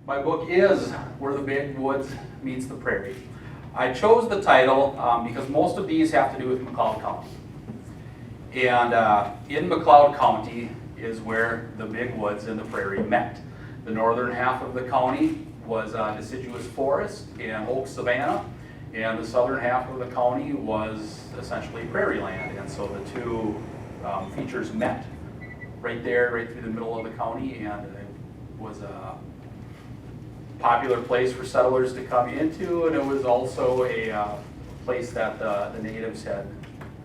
My book is Where the Big Woods Meets the Prairie. I chose the title because most of these have to do with McLeod County. And in McLeod County is where the big woods and the prairie met. The northern half of the county was deciduous forest and oak savanna, and the southern half of the county was essentially prairie land. And so the two features met right there, right through the middle of the county, and it was a popular place for settlers to come into, and it was also a place that the natives had,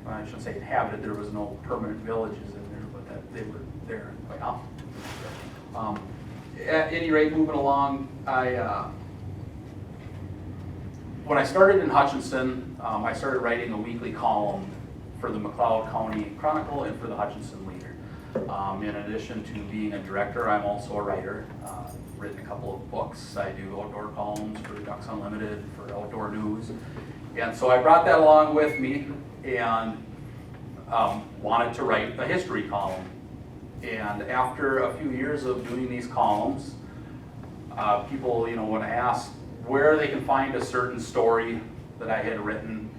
I shouldn't say inhabited, there was no permanent villages in there, but that they were there quite often. At any rate, moving along, when I started in Hutchinson, I started writing a weekly column for the McLeod County Chronicle and for the Hutchinson Leader. In addition to being a director, I'm also a writer. Written a couple of books. I do outdoor columns for Ducks Unlimited, for Outdoor News. And so I brought that along with me and wanted to write a history column. And after a few years of doing these columns, people, when I asked where they can find a certain story that I had written,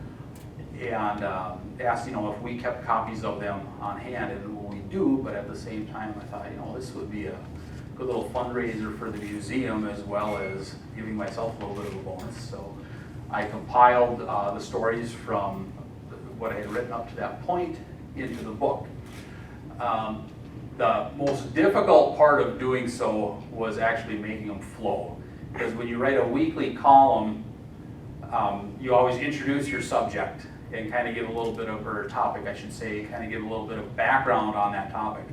and asked, if we kept copies of them on hand, and we do, but at the same time, I thought, this would be a good little fundraiser for the museum, as well as giving myself a little bit of a bonus. So I compiled the stories from what I had written up to that point into the book. The most difficult part of doing so was actually making them flow, because when you write a weekly column, you always introduce your subject and kind of give a little bit of, or topic I should say, kind of give a little bit of background on that topic.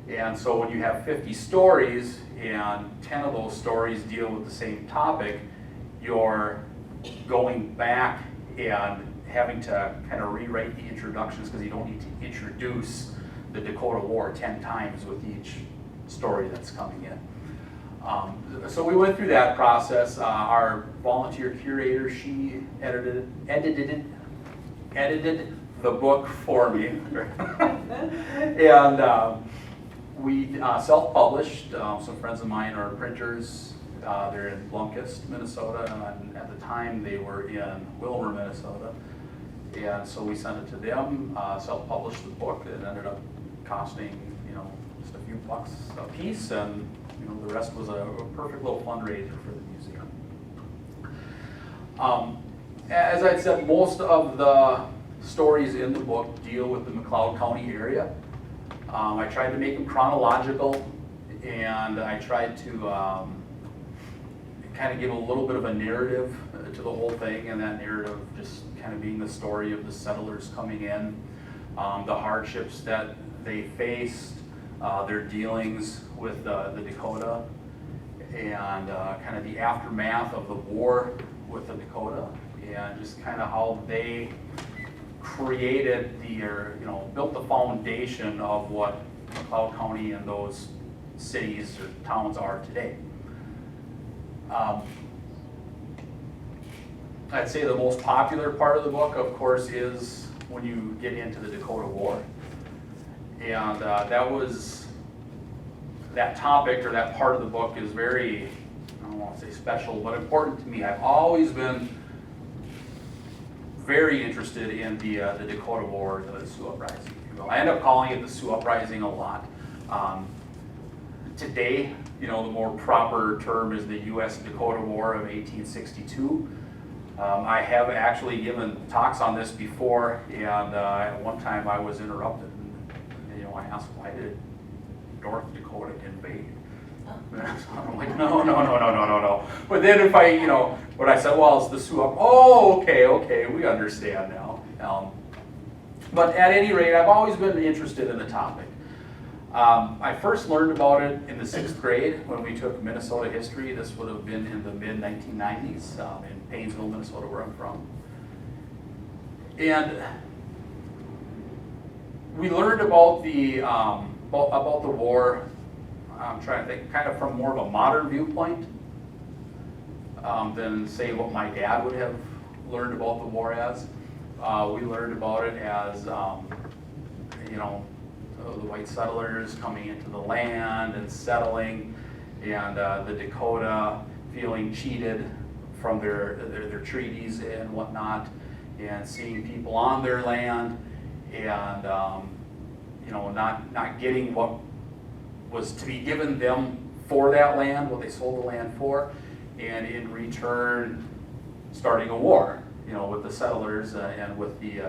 And so when you have 50 stories and 10 of those stories deal with the same topic, you're going back and having to kind of rewrite the introductions, because you don't need to introduce the Dakota War 10 times with each story that's coming in. So we went through that process. Our volunteer curator, she edited the book for me. And we self-published. Some friends of mine are printers. They're in Blomkist, Minnesota, and at the time they were in Wilmer, Minnesota. And so we sent it to them, self-published the book. It ended up costing, just a few bucks a piece, and the rest was a perfect little fundraiser for the museum. As I said, most of the stories in the book deal with the McLeod County area. I tried to make them chronological, and I tried to kind of give a little bit of a narrative to the whole thing, and that narrative just kind of being the story of the settlers coming in, the hardships that they faced, their dealings with the Dakota, and kind of the aftermath of the war with the Dakota, and just kind of how they created built the foundation of what McLeod County and those cities or towns are today. I'd say the most popular part of the book, of course, is when you get into the Dakota War. And that topic or that part of the book is very, I don't want to say special, but important to me. I've always been very interested in the Dakota War, the Sioux Uprising, if you will. I end up calling it the Sioux Uprising a lot. Today, the more proper term is the U.S. Dakota War of 1862. I have actually given talks on this before, and at one time I was interrupted. And, I asked, why did North Dakota invade? I'm like, no. But then if when I said, well, it's the Sioux, okay, we understand now. But at any rate, I've always been interested in the topic. I first learned about it in the 6th grade when we took Minnesota history. This would have been in the mid-1990s in Painesville, Minnesota, where I'm from. And we learned about the war, I'm trying to think, kind of from more of a modern viewpoint than, say, what my dad would have learned about the war as. We learned about it as, the white settlers coming into the land and settling, and the Dakota feeling cheated from their treaties and whatnot, and seeing people on their land, and not getting what was to be given them for that land, what they sold the land for, and in return starting a war, with the settlers and with the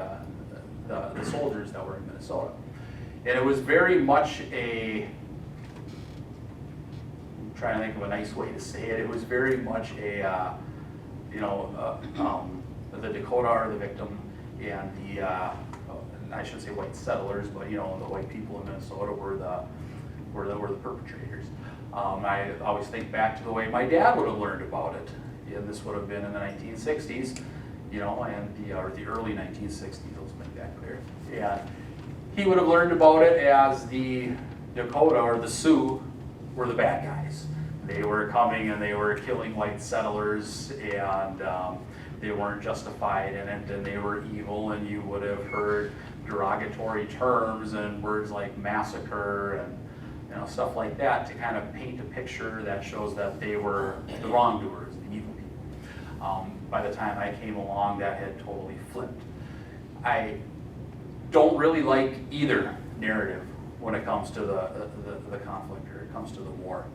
soldiers that were in Minnesota. And it was very much I'm trying to think of a nice way to say it. It was very much the Dakota are the victim, and I shouldn't say white settlers, but the white people in Minnesota were the perpetrators. I always think back to the way my dad would have learned about it, and this would have been in the 1960s, or the early 1960s. Let's make that clear. And he would have learned about it as the Dakota or the Sioux were the bad guys. They were coming and they were killing white settlers, and they weren't justified in it, and they were evil, and you would have heard derogatory terms and words like massacre and stuff like that to kind of paint a picture that shows that they were the wrongdoers, the evil people. By the time I came along, that had totally flipped. I don't really like either narrative when it comes to the conflict, or it comes to the war.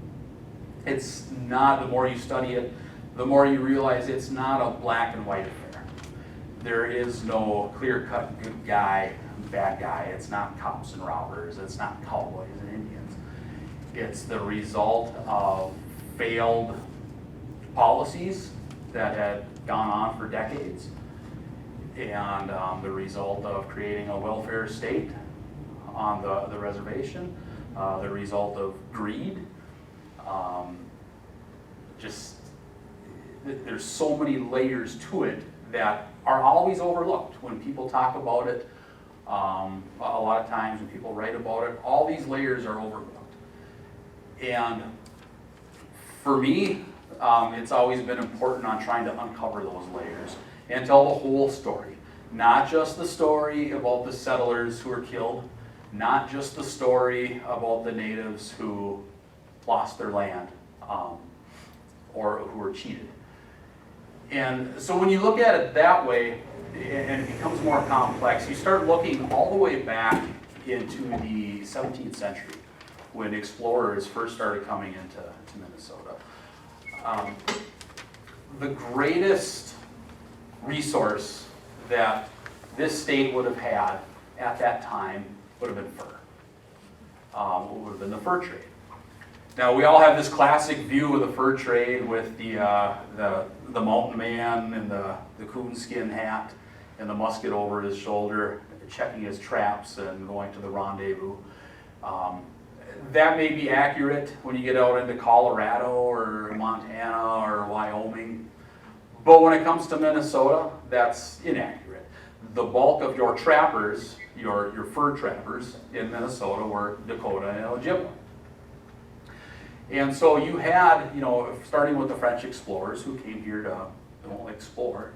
It's not, the more you study it, the more you realize it's not a black and white affair. There is no clear-cut good guy, bad guy. It's not cops and robbers. It's not cowboys and Indians. It's the result of failed policies that had gone on for decades, and the result of creating a welfare state on the reservation, the result of greed. There's so many layers to it that are always overlooked when people talk about it. A lot of times when people write about it, all these layers are overlooked. And for me, it's always been important on trying to uncover those layers and tell the whole story. Not just the story about the settlers who were killed, not just the story about the natives who lost their land or who were cheated. And so when you look at it that way, and it becomes more complex, you start looking all the way back into the 17th century, when explorers first started coming into Minnesota. The greatest resource that this state would have had at that time would have been fur. Would have been the fur trade. Now we all have this classic view of the fur trade with the mountain man and the coonskin hat and the musket over his shoulder, checking his traps and going to the rendezvous. That may be accurate when you get out into Colorado or Montana or Wyoming, but when it comes to Minnesota, that's inaccurate. The bulk of your trappers, your fur trappers in Minnesota were Dakota and Ojibwa. And so you had, starting with the French explorers who came here to explore,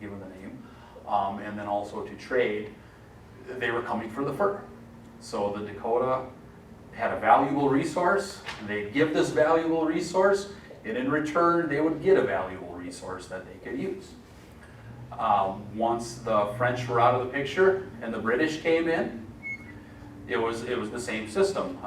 given the name, and then also to trade, they were coming for the fur. So the Dakota had a valuable resource, and they'd give this valuable resource, and in return they would get a valuable resource that they could use. Once the French were out of the picture and the British came in, it was the same system.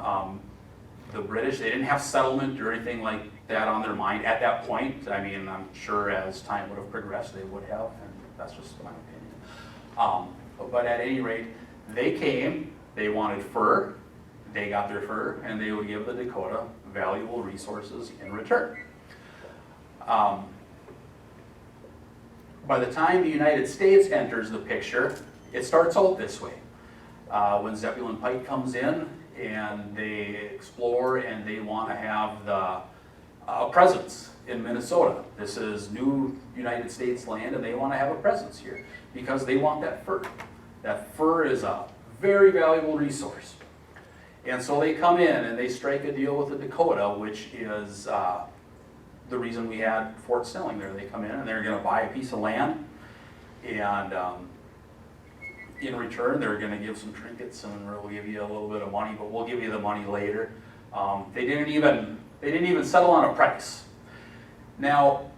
The British, they didn't have settlement or anything like that on their mind at that point. I mean, I'm sure as time would have progressed they would have, and that's just my opinion. But at any rate, they came, they wanted fur, they got their fur, and they would give the Dakota valuable resources in return. By the time the United States enters the picture, it starts out this way. When Zebulon Pike comes in and they explore and they want to have a presence in Minnesota. This is new United States land, and they want to have a presence here because they want that fur. That fur is a very valuable resource. And so they come in and they strike a deal with the Dakota, which is the reason we had Fort Snelling there. They come in and they're going to buy a piece of land, and in return they're going to give some trinkets, and we'll give you a little bit of money, but we'll give you the money later. They didn't even They didn't even settle on a price. Now,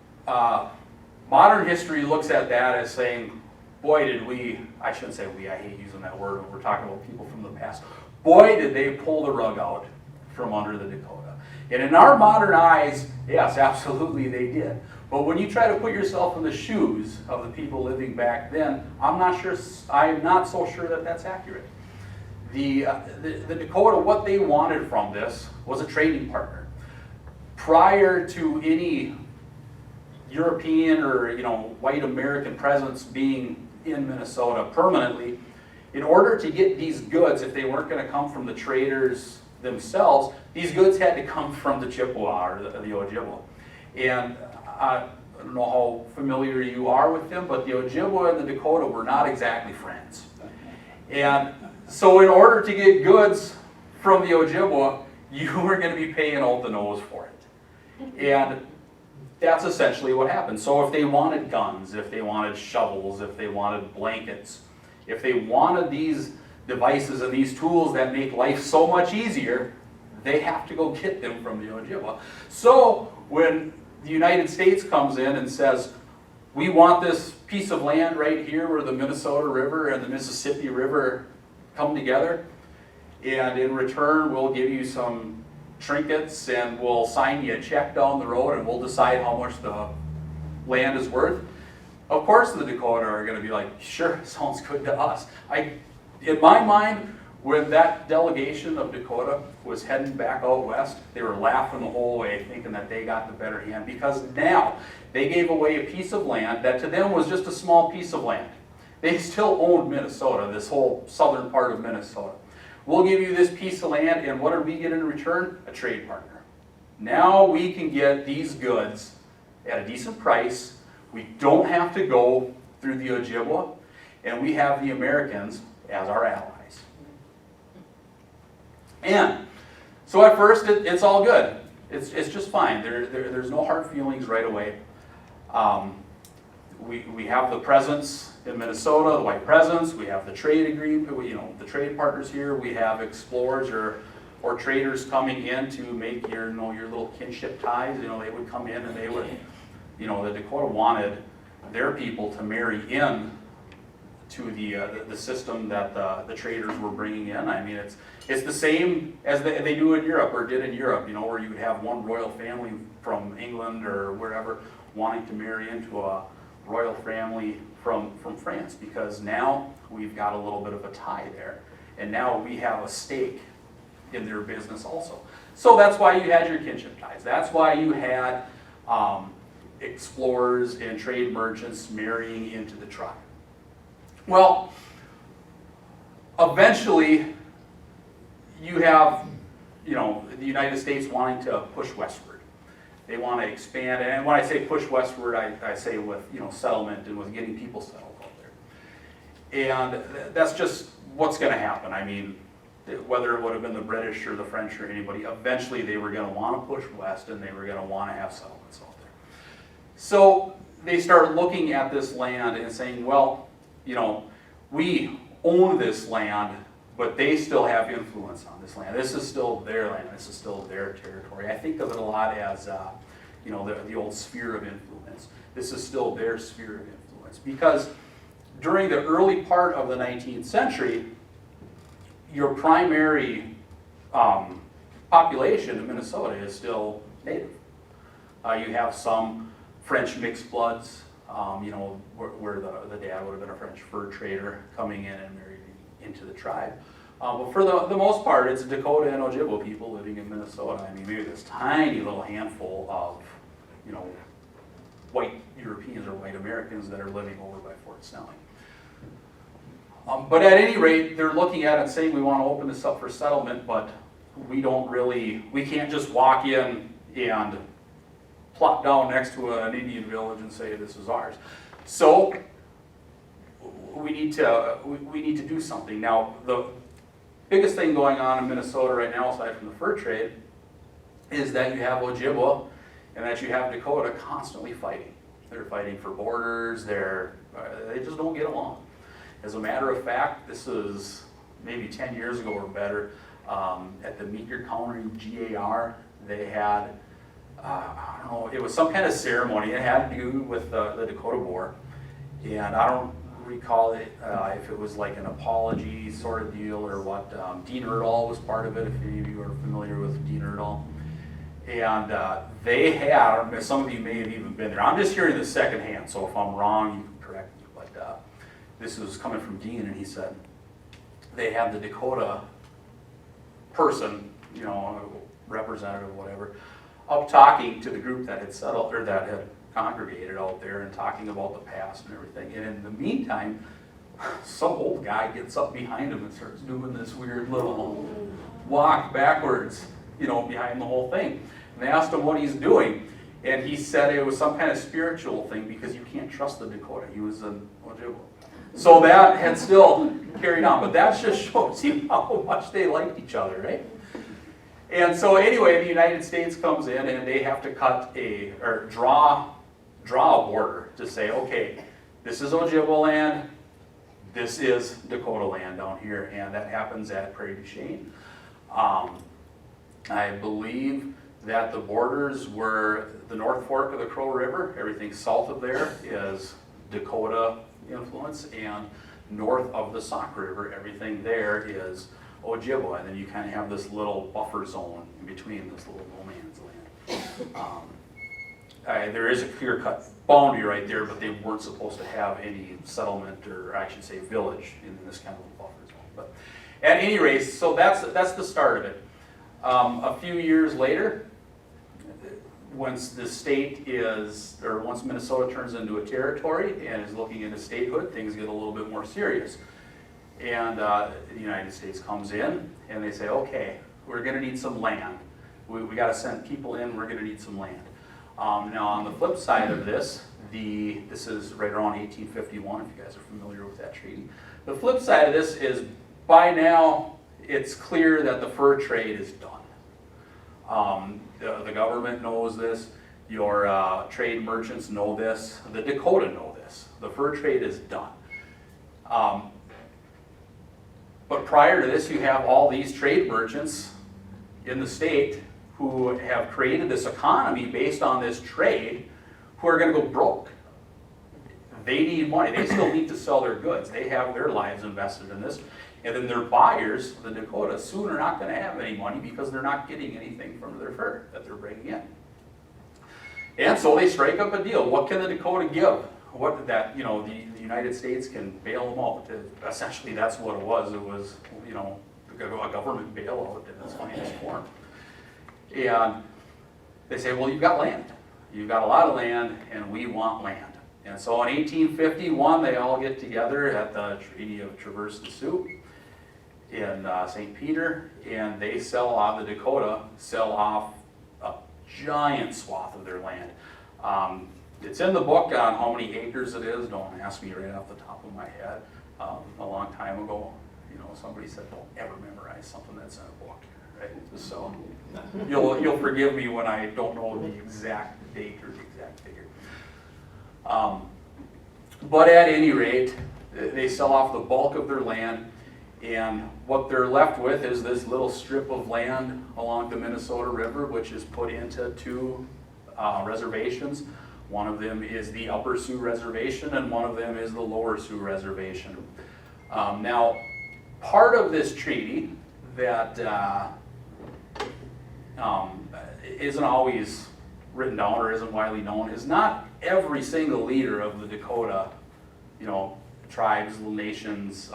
modern history looks at that as saying, boy, did we, I shouldn't say we, I hate using that word when we're talking about people from the past. Boy, did they pull the rug out from under the Dakota. And in our modern eyes, yes, absolutely they did. But when you try to put yourself in the shoes of the people living back then, I'm not so sure that that's accurate. The Dakota, what they wanted from this was a trading partner. Prior to any European or white American presence being in Minnesota permanently, in order to get these goods, if they weren't going to come from the traders themselves, these goods had to come from the Chippewa or the Ojibwa. And I don't know how familiar you are with them, but the Ojibwa and the Dakota were not exactly friends. And so in order to get goods from the Ojibwa, you were going to be paying out the nose for it. And that's essentially what happened. So if they wanted guns, if they wanted shovels, if they wanted blankets, if they wanted these devices and these tools that make life so much easier, they have to go get them from the Ojibwa. So when the United States comes in and says, we want this piece of land right here where the Minnesota River and the Mississippi River come together, and in return we'll give you some trinkets and we'll sign you a check down the road and we'll decide how much the land is worth. Of course the Dakota are going to be like, sure, sounds good to us. In my mind, when that delegation of Dakota was heading back out west, they were laughing the whole way, thinking that they got the better hand, because now they gave away a piece of land that to them was just a small piece of land. They still owned Minnesota, this whole southern part of Minnesota. We'll give you this piece of land, and what do we get in return? A trade partner. Now we can get these goods at a decent price. We don't have to go through the Ojibwa, and we have the Americans as our allies. And so at first it's all good. It's just fine. There's no hard feelings right away. We have the presence in Minnesota, the white presence. We have the trade agreement, the trade partners here. We have explorers or traders coming in to make your little kinship ties. They would come in and they would, the Dakota wanted their people to marry in to the system that the traders were bringing in. I mean, it's the same as they do in Europe, or did in Europe, where you would have one royal family from England or wherever wanting to marry into a royal family from France, because now we've got a little bit of a tie there, and now we have a stake in their business also. So that's why you had your kinship ties. That's why you had explorers and trade merchants marrying into the tribe. Well, eventually you have, the United States wanting to push westward. They want to expand, and when I say push westward, I say with settlement and with getting people settled out there. And that's just what's going to happen. I mean, whether it would have been the British or the French or anybody, eventually they were going to want to push west and they were going to want to have settlements out there. So they start looking at this land and saying, well, we own this land, but they still have influence on this land. This is still their land. This is still their territory. I think of it a lot as, the old sphere of influence. This is still their sphere of influence. Because during the early part of the 19th century, your primary population in Minnesota is still native. You have some French mixed bloods, where the dad would have been a French fur trader coming in and married into the tribe. But for the most part, it's Dakota and Ojibwa people living in Minnesota. I mean, maybe this tiny little handful of, white Europeans or white Americans that are living over by Fort Snelling. But at any rate, they're looking at it and saying, we want to open this up for settlement, but we can't just walk in and plop down next to an Indian village and say this is ours. So we need to do something. Now, the biggest thing going on in Minnesota right now, aside from the fur trade, is that you have Ojibwa and that you have Dakota constantly fighting. They're fighting for borders. They just don't get along. As a matter of fact, this is maybe 10 years ago or better. At the McLeod County GAR, they had, I don't know, it was some kind of ceremony. It had to do with the Dakota War. And I don't recall it, if it was like an apology sort of deal or what. Dean Erdahl was part of it, if any of you are familiar with Dean Erdahl. And they had, some of you may have even been there. I'm just hearing this secondhand, so if I'm wrong, you can correct me. But this was coming from Dean, and he said they had the Dakota person, you know, representative, whatever, up talking to the group that had settled, or that had congregated out there and talking about the past and everything. And in the meantime, some old guy gets up behind him and starts doing this weird little walk backwards, you know, behind the whole thing. And they asked him what he's doing, and he said it was some kind of spiritual thing because you can't trust the Dakota. He was an Ojibwe. So that had still carried on, but that just shows you how much they liked each other, right? And so anyway, the United States comes in and they have to draw a border to say, okay, this is Ojibwe land, this is Dakota land down here, and that happens at Prairie du Chien. I believe that the borders were the North Fork of the Crow River. Everything south of there is Dakota influence, and north of the Sauk River, everything there is Ojibwe, and then you kind of have this little buffer zone in between, this little no man's land. There is a clear-cut boundary right there, but they weren't supposed to have any settlement, or I should say village, in this kind of buffer zone. But at any rate, so that's the start of it. A few years later, once the state once Minnesota turns into a territory and is looking into statehood, things get a little bit more serious. And the United States comes in and they say, okay, we're going to need some land. We got to send people in, we're going to need some land. Now on the flip side of this, this is right around 1851, if you guys are familiar with that treaty. The flip side of this is, by now, it's clear that the fur trade is done. The government knows this, your trade merchants know this, the Dakota know this. The fur trade is done. But prior to this, you have all these trade merchants in the state who have created this economy based on this trade, who are going to go broke. They need money. They still need to sell their goods. They have their lives invested in this. And then their buyers, the Dakota, soon are not going to have any money because they're not getting anything from their fur that they're bringing in. And so they strike up a deal. What can the Dakota give? What that, you know, the United States can bail them out. Essentially, that's what it was. It was, you know, a government bailout in its finest form. And they say, well, you've got land. You've got a lot of land, and we want land. And so in 1851, they all get together at the Treaty of Traverse des Sioux in St. Peter, and they the Dakota sell off a giant swath of their land. It's in the book on how many acres it is. Don't ask me right off the top of my head. A long time ago, you know, somebody said, don't ever memorize something that's in a book, right? So you'll forgive me when I don't know the exact date or the exact figure. But at any rate, they sell off the bulk of their land, and what they're left with is this little strip of land along the Minnesota River, which is put into two reservations. One of them is the Upper Sioux Reservation, and one of them is the Lower Sioux Reservation. Now, part of this treaty that isn't always written down or isn't widely known is not every single leader of the Dakota, you know, tribes, nations,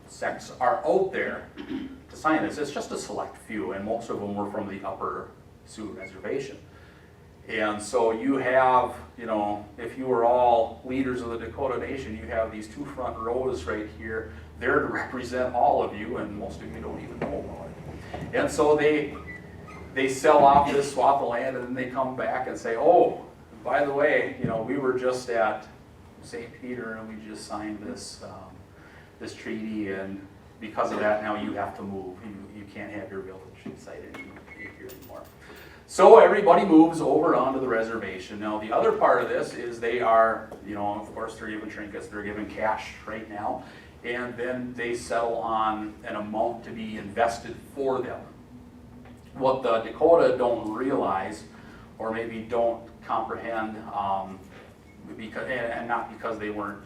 sects are out there to sign this. It's just a select few, and most of them were from the Upper Sioux Reservation. And so you have, you know, if you were all leaders of the Dakota Nation, you have these two front rows right here. They're to represent all of you, and most of you don't even know about it. And so they sell off this swath of land, and then they come back and say, oh, by the way, you know, we were just at St. Peter, and we just signed this this treaty, and because of that, now you have to move. You can't have your village site here anymore. So everybody moves over onto the reservation. Now, the other part of this is they are, you know, of course, they're given trinkets, they're given cash right now, and then they settle on an amount to be invested for them. What the Dakota don't realize, or maybe don't comprehend, because, and not because they weren't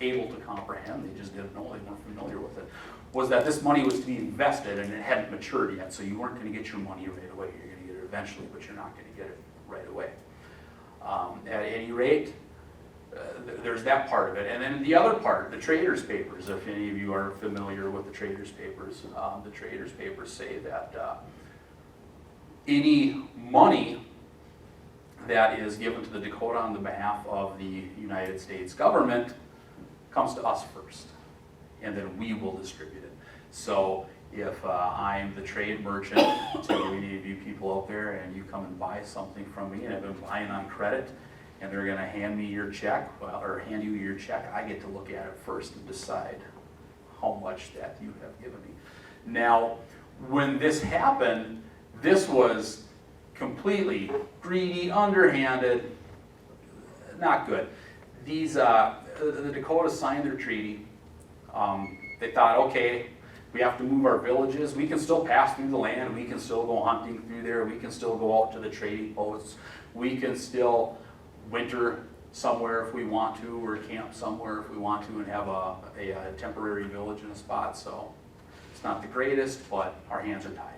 able to comprehend, they just didn't know, they weren't familiar with it, was that this money was to be invested and it hadn't matured yet, so you weren't going to get your money right away. You're going to get it eventually, but you're not going to get it right away. At any rate, there's that part of it. And then the other part, the traders' papers, if any of you are familiar with the traders' papers say that any money that is given to the Dakota on the behalf of the United States government comes to us first, and then we will distribute it. So if I'm the trade merchant to any of you people out there and you come and buy something from me and I've been buying on credit and they're going to hand me your check, or hand you your check, I get to look at it first and decide how much that you have given me. Now, when this happened, this was completely greedy, underhanded, not good. These, the Dakota signed their treaty. They thought, okay, we have to move our villages. We can still pass through the land. We can still go hunting through there. We can still go out to the trading posts. We can still winter somewhere if we want to, or camp somewhere if we want to, and have a temporary village in a spot. So it's not the greatest, but our hands are tied.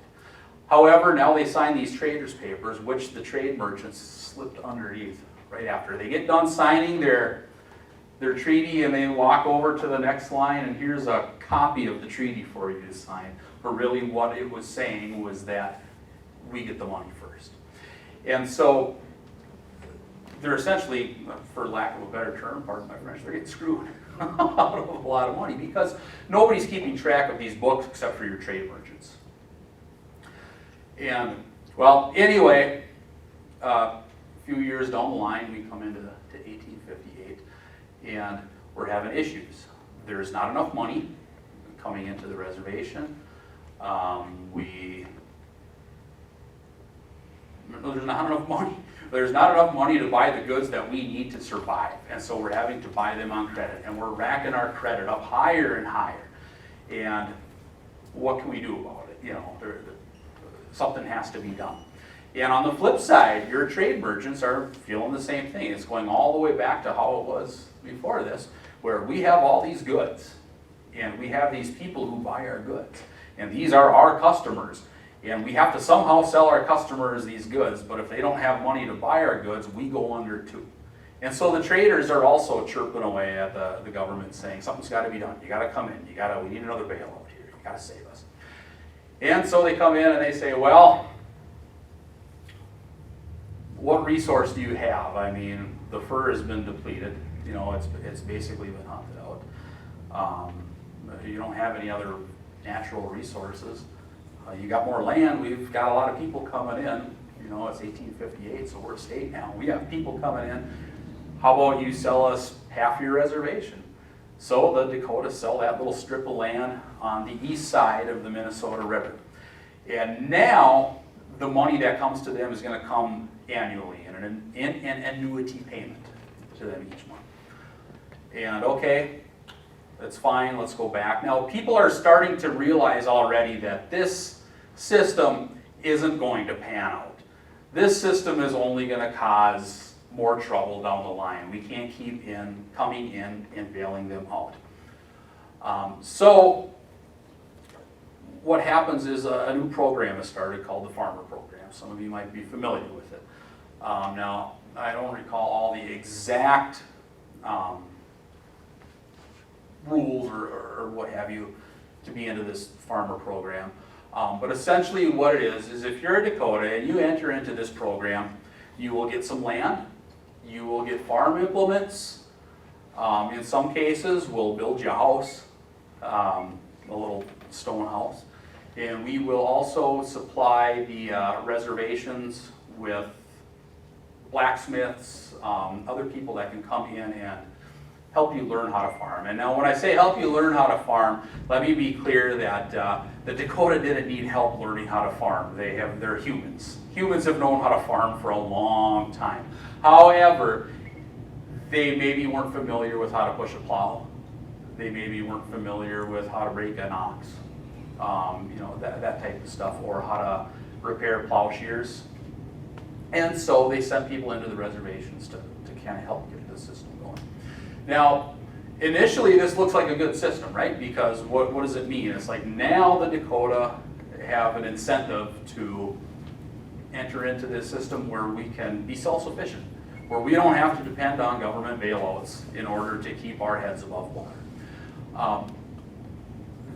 However, now they sign these traders' papers, which the trade merchants slipped underneath right after. They get done signing their treaty and they walk over to the next line, and here's a copy of the treaty for you to sign. But really what it was saying was that we get the money first. And so they're essentially, for lack of a better term, pardon my French, they're getting screwed out of a lot of money because nobody's keeping track of these books except for your trade merchants. And, well, anyway, a few years down the line, we come into 1858, and we're having issues. There's not enough money coming into the reservation. There's not enough money. There's not enough money to buy the goods that we need to survive, and so we're having to buy them on credit, and we're racking our credit up higher and higher. And what can we do about it? You know, something has to be done. And on the flip side, your trade merchants are feeling the same thing. It's going all the way back to how it was before this, where we have all these goods, and we have these people who buy our goods, and these are our customers, and we have to somehow sell our customers these goods, but if they don't have money to buy our goods, we go under too. And so the traders are also chirping away at the government saying, something's got to be done. You got to come in. We need another bailout here. You got to save us. And so they come in and they say, well, what resource do you have? I mean, the fur has been depleted. You know, it's basically been hunted out. You don't have any other natural resources. You got more land. We've got a lot of people coming in. You know, it's 1858, so we're a state now. We have people coming in. How about you sell us half your reservation? So the Dakota sell that little strip of land on the east side of the Minnesota River. And now the money that comes to them is going to come annually in an annuity payment to them each month. And okay, that's fine, let's go back. Now people are starting to realize already that this system isn't going to pan out. This system is only going to cause more trouble down the line. We can't keep coming in and bailing them out. So what happens is a new program is started called the Farmer Program. Some of you might be familiar with it. Now, I don't recall all the exact rules or what have you to be into this Farmer Program. But essentially what it is if you're a Dakota and you enter into this program, you will get some land, you will get farm implements. In some cases, we'll build you a house, a little stone house. And we will also supply the reservations with blacksmiths, other people that can come in and help you learn how to farm. And now when I say help you learn how to farm, let me be clear that the Dakota didn't need help learning how to farm. They're humans. Humans have known how to farm for a long time. However, they maybe weren't familiar with how to push a plow. they maybe weren't familiar with how to break an ox, that type of stuff, or how to repair plowshares. And so they sent people into the reservations to kind of help get the system going. Now, initially this looks like a good system, right? Because what does it mean? It's like now the Dakota have an incentive to enter into this system where we can be self-sufficient, where we don't have to depend on government bailouts in order to keep our heads above water.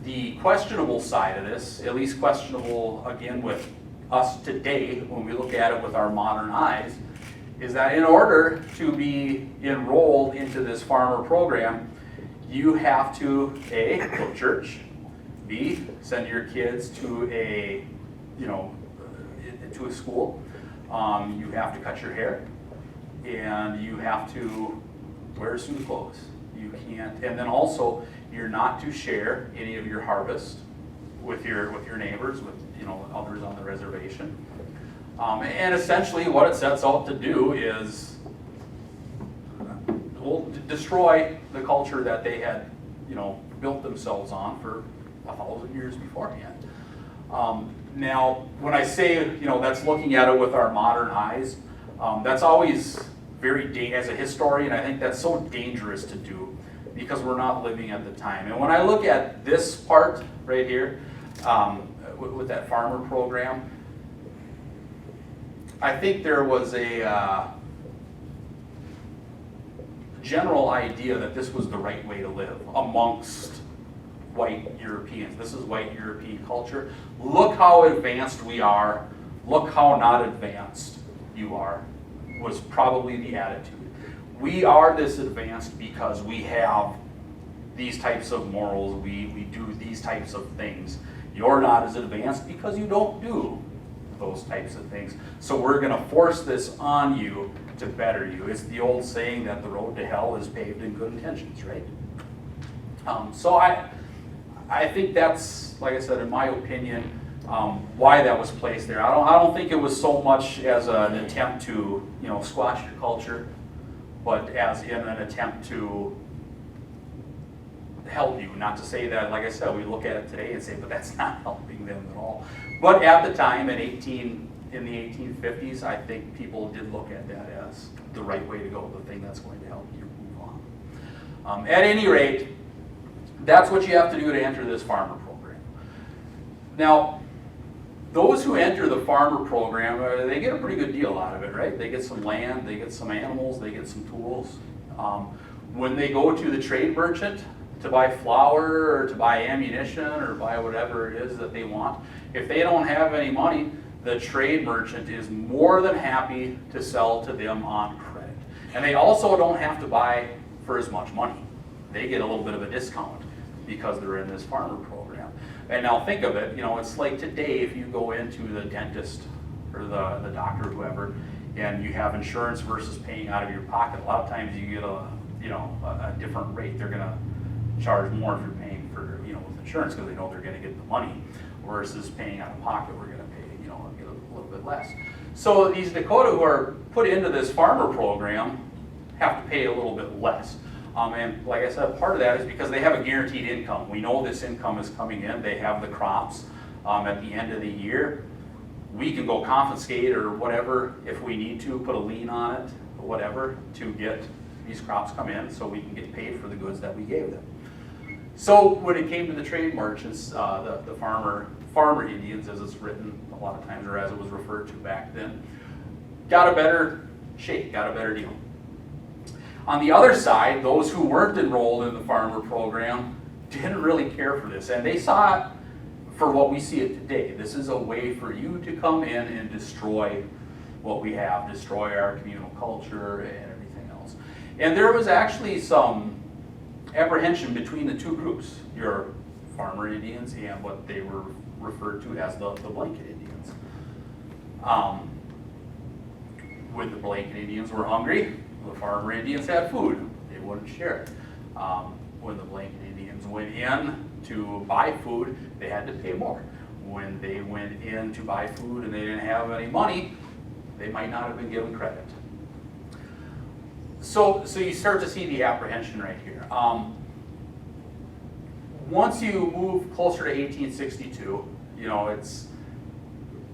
The questionable side of this, at least questionable again with us today when we look at it with our modern eyes, is that in order to be enrolled into this farmer program, you have to A, go to church, B, send your kids to a school, you have to cut your hair, and you have to wear suit clothes. You can't, and then also you're not to share any of your harvest with your neighbors, with others on the reservation. And essentially what it sets out to do is destroy the culture that they had built themselves on for 1,000 years beforehand. Now, when I say, that's looking at it with our modern eyes, that's always as a historian, I think that's so dangerous to do because we're not living at the time. And when I look at this part right here, with that farmer program, I think there was a general idea that this was the right way to live amongst white Europeans. This is white European culture. Look how advanced we are. Look how not advanced you are, was probably the attitude. We are this advanced because we have these types of morals. We do these types of things. You're not as advanced because you don't do those types of things. So we're going to force this on you to better you. It's the old saying that the road to hell is paved in good intentions, right? So I think that's, like I said, in my opinion, why that was placed there. I don't think it was so much as an attempt to squash your culture, but as in an attempt to help you. Not to say that, like I said, we look at it today and say, but that's not helping them at all. But at the time, in the 1850s, I think people did look at that as the right way to go, the thing that's going to help you move on. At any rate, that's what you have to do to enter this farmer program. Now, those who enter the farmer program, they get a pretty good deal out of it, right? They get some land, they get some animals, they get some tools. When they go to the trade merchant to buy flour or to buy ammunition or buy whatever it is that they want, if they don't have any money, the trade merchant is more than happy to sell to them on credit. And they also don't have to buy for as much money. They get a little bit of a discount because they're in this farmer program. And now think of it, it's like today if you go into the dentist or the doctor or whoever, and you have insurance versus paying out of your pocket. A lot of times you get a different rate. They're gonna charge more if you're paying for, with insurance because they know they're gonna get the money, versus paying out of pocket, we're gonna pay, get a little bit less. So these Dakota who are put into this farmer program have to pay a little bit less. And like I said, part of that is because they have a guaranteed income. We know this income is coming in. They have the crops at the end of the year. We can go confiscate or whatever if we need to, put a lien on it or whatever to get these crops come in so we can get paid for the goods that we gave them. So when it came to the trade merchants, the farmer Indians, as it's written a lot of times, or as it was referred to back then, got a better shake, got a better deal. On the other side, those who weren't enrolled in the farmer program didn't really care for this, and they saw it for what we see it today. This is a way for you to come in and destroy what we have, destroy our communal culture and everything else. And there was actually some apprehension between the two groups, your farmer Indians and what they were referred to as the blanket Indians. When the blanket Indians were hungry, the farmer Indians had food. They wouldn't share it. When the blanket Indians went in to buy food, they had to pay more. When they went in to buy food and they didn't have any money, they might not have been given credit. So you start to see the apprehension right here. once you move closer to 1862, you know,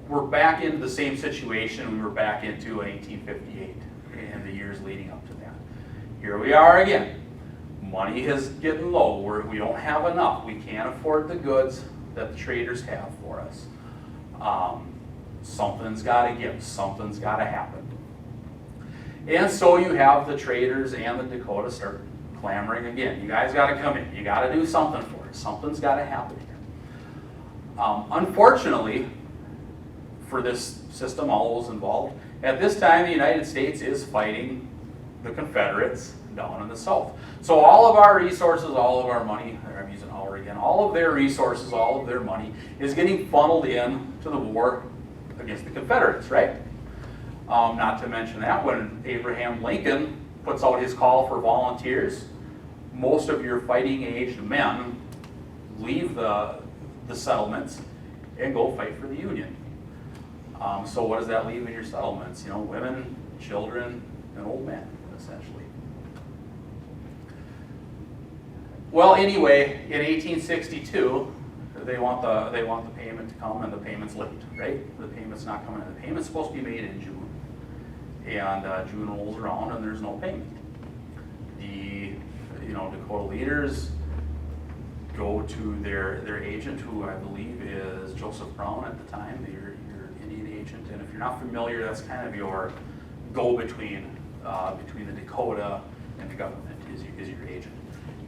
we're back into the same situation we were back into in 1858 and the years leading up to that. Here we are again. Money is getting low. We don't have enough. We can't afford the goods that the traders have for us. Something's got to give. Something's got to happen. And so you have the traders and the Dakota start clamoring again. You guys got to come in. You got to do something for it. Something's got to happen here. Unfortunately, for this system, all those involved, at this time the United States is fighting the Confederates down in the South. So all of our resources, all of our money, I'm using all again, all of their resources, all of their money is getting funneled in to the war against the Confederates, right? Not to mention that when Abraham Lincoln puts out his call for volunteers, most of your fighting-aged men leave the settlements and go fight for the Union. So what does that leave in your settlements? You know, women, children, and old men, essentially. Well, anyway, in 1862, they want the payment to come, and the payment's late, right? The payment's not coming in. The payment's supposed to be made in June, and June rolls around and there's no payment. The Dakota leaders go to their agent, who I believe is Joseph Brown at the time, your Indian agent. And if you're not familiar, that's kind of your go-between between the Dakota and the government is your agent.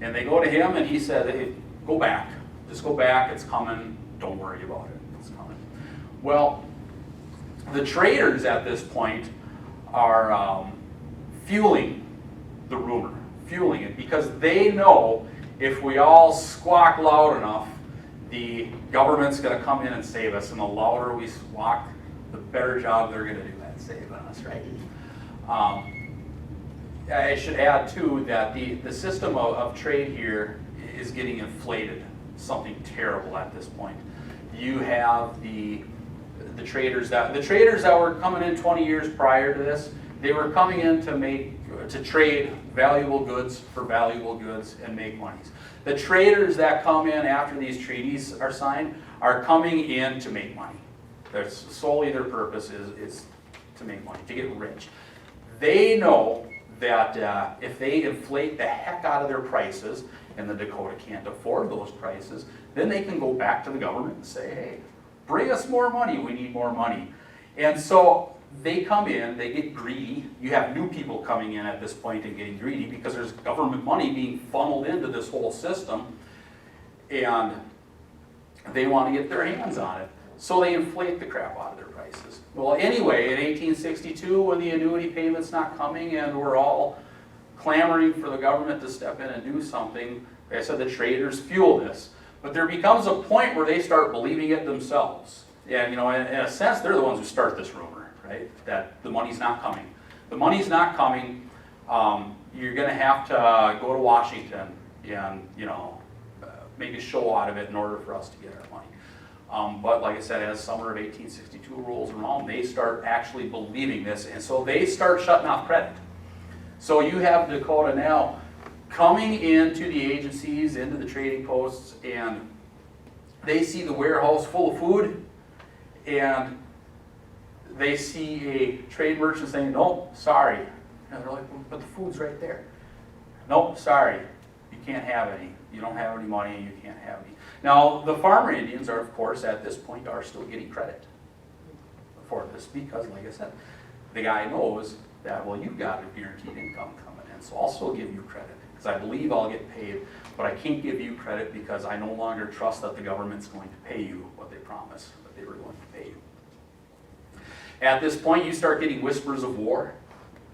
And they go to him, and he said, hey, go back. Just go back. It's coming. Don't worry about it. It's coming. Well, the traders at this point are fueling the rumor, fueling it, because they know if we all squawk loud enough, the government's going to come in and save us. And the louder we squawk, the better job they're going to do at saving us, right? I should add, too, that the system of trade here is getting inflated, something terrible at this point. You have the traders that were coming in 20 years prior to this. They were coming in to trade valuable goods for valuable goods and make monies. The traders that come in after these treaties are signed are coming in to make money. That's solely their purpose is to make money, to get rich. They know that if they inflate the heck out of their prices, and the Dakota can't afford those prices, then they can go back to the government and say, hey, bring us more money, we need more money. And so they come in, they get greedy. You have new people coming in at this point and getting greedy because there's government money being funneled into this whole system, and they want to get their hands on it. So they inflate the crap out of their prices. Well, anyway, in 1862, when the annuity payment's not coming and we're all clamoring for the government to step in and do something, like I said, the traders fuel this. But there becomes a point where they start believing it themselves. And, in a sense, they're the ones who start this rumor, right? That the money's not coming. The money's not coming. You're going to have to go to Washington and, make a show out of it in order for us to get our money. But like I said, as summer of 1862 rolls around, they start actually believing this, and so they start shutting off credit. So you have Dakota now coming into the agencies, into the trading posts, and they see the warehouse full of food, and they see a trade merchant saying, no, sorry. And they're like, well, but the food's right there. Nope, sorry, you can't have any. You don't have any money, and you can't have any. Now, the farmer Indians are, of course, at this point, are still getting credit for this because, like I said, the guy knows that, well, you've got a guaranteed income coming in, so I'll still give you credit because I believe I'll get paid, but I can't give you credit because I no longer trust that the government's going to pay you what they promised that they were going to pay you. At this point, you start getting whispers of war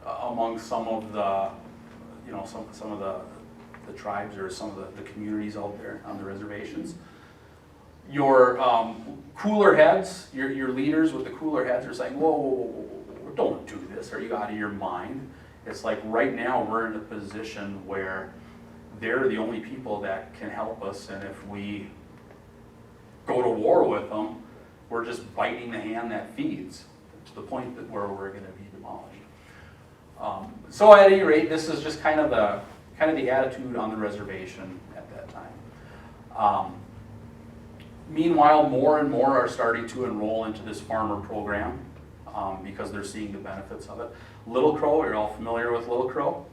among some of the, some of the tribes or some of the communities out there on the reservations. Your cooler heads, your leaders with the cooler heads are saying, whoa, don't do this. Are you out of your mind? It's like right now we're in a position where they're the only people that can help us, and if we go to war with them, we're just biting the hand that feeds to the point that where we're going to be demolished. So at any rate, this is just kind of the attitude on the reservation at that time. Meanwhile, more and more are starting to enroll into this farmer program because they're seeing the benefits of it. Little Crow, you're all familiar with Little Crow?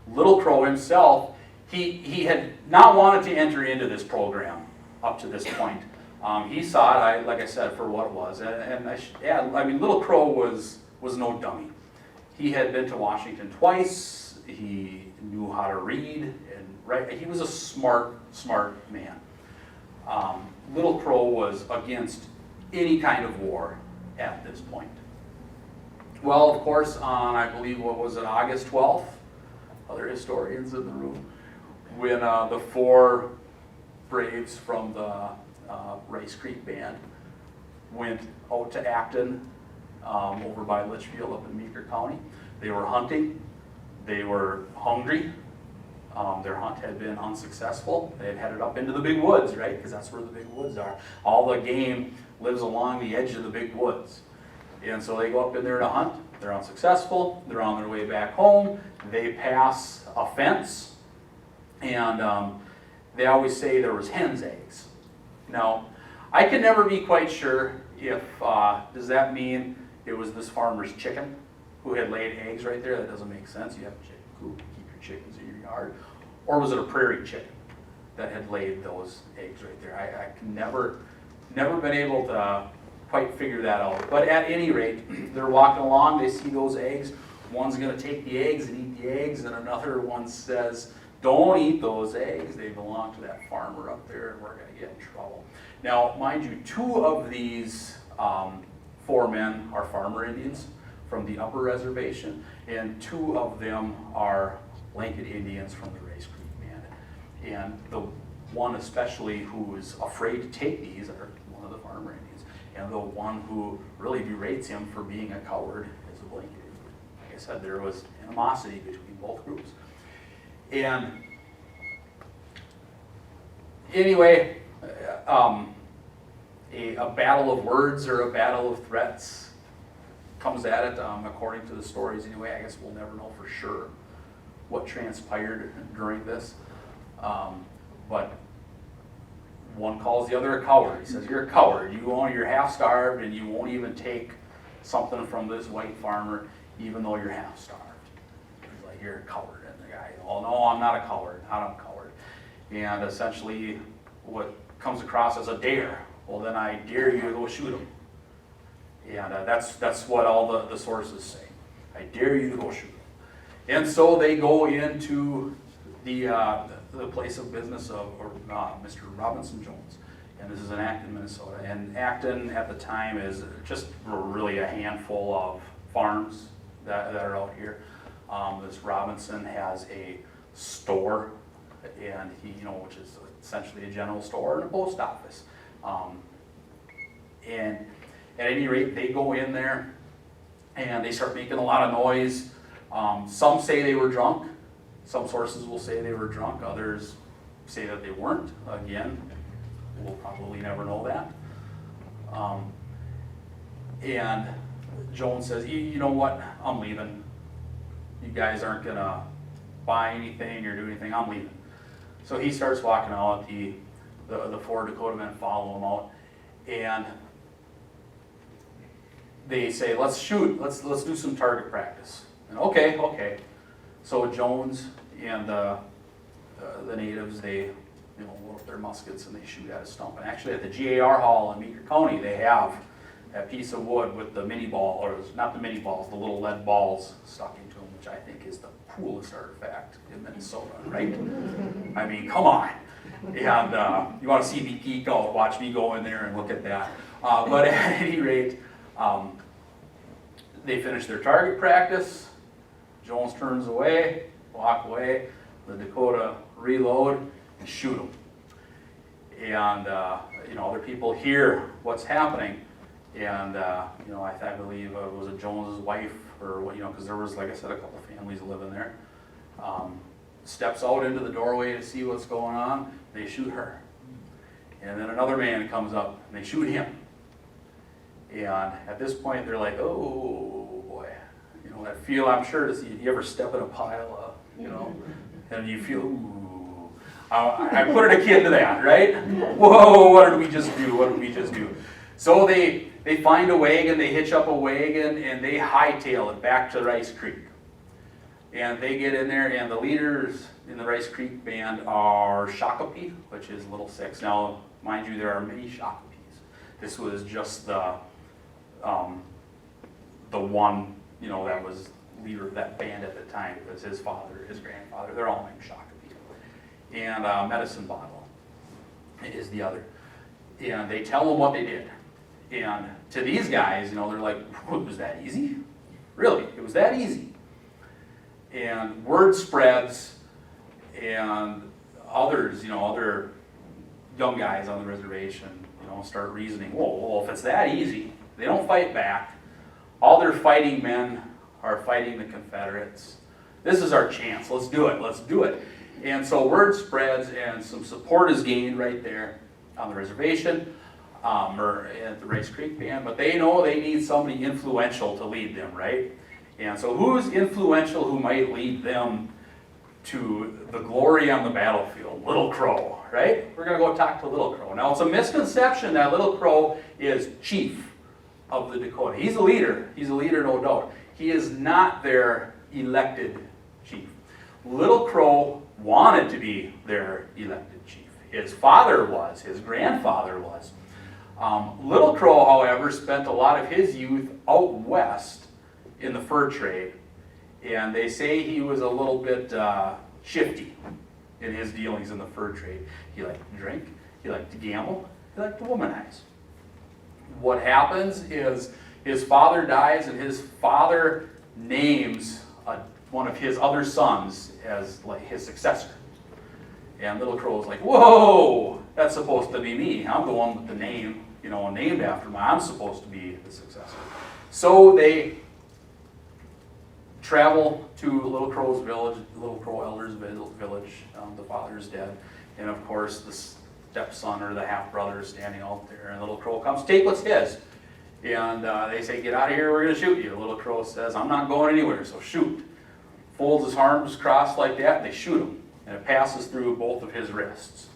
Little Crow himself, he had not wanted to enter into this program up to this point. He saw it, like I said, for what it was. And I mean, Little Crow was no dummy. He had been to Washington twice. He knew how to read and write. He was a smart man. Little Crow was against any kind of war at this point. Well, of course, on, I believe, what was it, August 12th, other historians in the room, when the 4 Braves from the Rice Creek Band went out to Acton, over by Litchfield up in Meeker County. They were hunting. They were hungry. Their hunt had been unsuccessful. They had headed up into the big woods, right? Because that's where the big woods are. All the game lives along the edge of the big woods. And so they go up in there to hunt. They're unsuccessful. They're on their way back home. They pass a fence. And they always say there was hen's eggs. Now, I can never be quite sure if, does that mean it was this farmer's chicken who had laid eggs right there? That doesn't make sense. You have a chicken coop, keep your chickens in your yard. Or was it a prairie chicken that had laid those eggs right there? I can never been able to quite figure that out. But at any rate, they're walking along, they see those eggs. One's going to take the eggs and eat the eggs, and another one says, don't eat those eggs. They belong to that farmer up there, and we're going to get in trouble. Now, mind you, 2 of these 4 men are farmer Indians from the upper reservation, and 2 of them are blanket Indians from the Rice Creek Band. And the one especially who is afraid to take these are one of the farmer Indians. And the one who really berates him for being a coward is a blanket Indian. Like I said, there was animosity between both groups. And anyway, a battle of words or a battle of threats comes at it, according to the stories anyway. I guess we'll never know for sure what transpired during this. But one calls the other a coward. He says, you're a coward. You're half starved and you won't even take something from this white farmer even though you're half starved. He's like, you're a coward. And the guy, oh no, I'm not a coward. I'm a coward. And essentially what comes across as a dare. Well, then I dare you to go shoot him. And that's what all the sources say. I dare you to go shoot him. And so they go into the place of business of Mr. Robinson Jones. And this is in Acton, Minnesota. And Acton at the time is just really a handful of farms that are out here. This Robinson has a store, and which is essentially a general store and a post office. And at any rate, they go in there and they start making a lot of noise. Some say they were drunk. Some sources will say they were drunk. Others say that they weren't. Again, we'll probably never know that. And Jones says, you know what, I'm leaving. You guys aren't going to buy anything or do anything, I'm leaving. So he starts walking out. The 4 Dakota men follow him out. And they say, let's shoot, let's do some target practice. And okay. So Jones and the natives, they load up their muskets and they shoot at a stump. And actually at the GAR Hall in Meeker County, they have that piece of wood with the mini ball, or not the mini balls, the little lead balls stuck into them, which I think is the coolest artifact in Minnesota, right? I mean, come on. And you want to see me geek out, watch me go in there and look at that. But at any rate, they finish their target practice. Jones turns away, walk away. The Dakota reload and shoot them. And other people hear what's happening. And I believe it was a Jones's wife, or because there was, like I said, a couple families living there. Steps out into the doorway to see what's going on. They shoot her. And then another man comes up and they shoot him. And at this point, they're like, oh boy, that feel, I'm sure, you ever step in a pile of, and you feel, ooh, I put it akin to that, right? Whoa, what did we just do? What did we just do? So they find a wagon, they hitch up a wagon, and they hightail it back to Rice Creek. And they get in there, and the leaders in the Rice Creek band are Shakopee, which is Little Six. Now, mind you, there are many Shakopees. This was just the one, that was leader of that band at the time, because his father, his grandfather, they're all named Shakopee. And Medicine Bottle is the other. And they tell them what they did. And to these guys, they're like, was that easy? Really, it was that easy. And word spreads, and others, other young guys on the reservation, start reasoning, well, if it's that easy, they don't fight back. All their fighting men are fighting the Confederates. This is our chance. Let's do it. Let's do it. And so word spreads, and some support is gained right there on the reservation, or at the Rice Creek band. But they know they need somebody influential to lead them, right? And so who's influential who might lead them to the glory on the battlefield? Little Crow, right? We're going to go talk to Little Crow. Now, it's a misconception that Little Crow is chief of the Dakota. He's a leader. He's a leader, no doubt. He is not their elected chief. Little Crow wanted to be their elected chief. His father was. His grandfather was. Little Crow, however, spent a lot of his youth out west in the fur trade. And they say he was a little bit shifty in his dealings in the fur trade. He liked to drink, he liked to gamble, he liked to womanize. What happens is his father dies, and his father names one of his other sons as like his successor. And Little Crow's like, whoa, that's supposed to be me. I'm the one with the name, named after me. I'm supposed to be the successor. So they travel to Little Crow's village, Little Crow Elder's village. The father's dead. And of course, the stepson or the half-brother is standing out there. And Little Crow comes, take what's his. And they say, get out of here, we're going to shoot you. Little Crow says, I'm not going anywhere, so shoot. Folds his arms crossed like that, and they shoot him. And it passes through both of his wrists.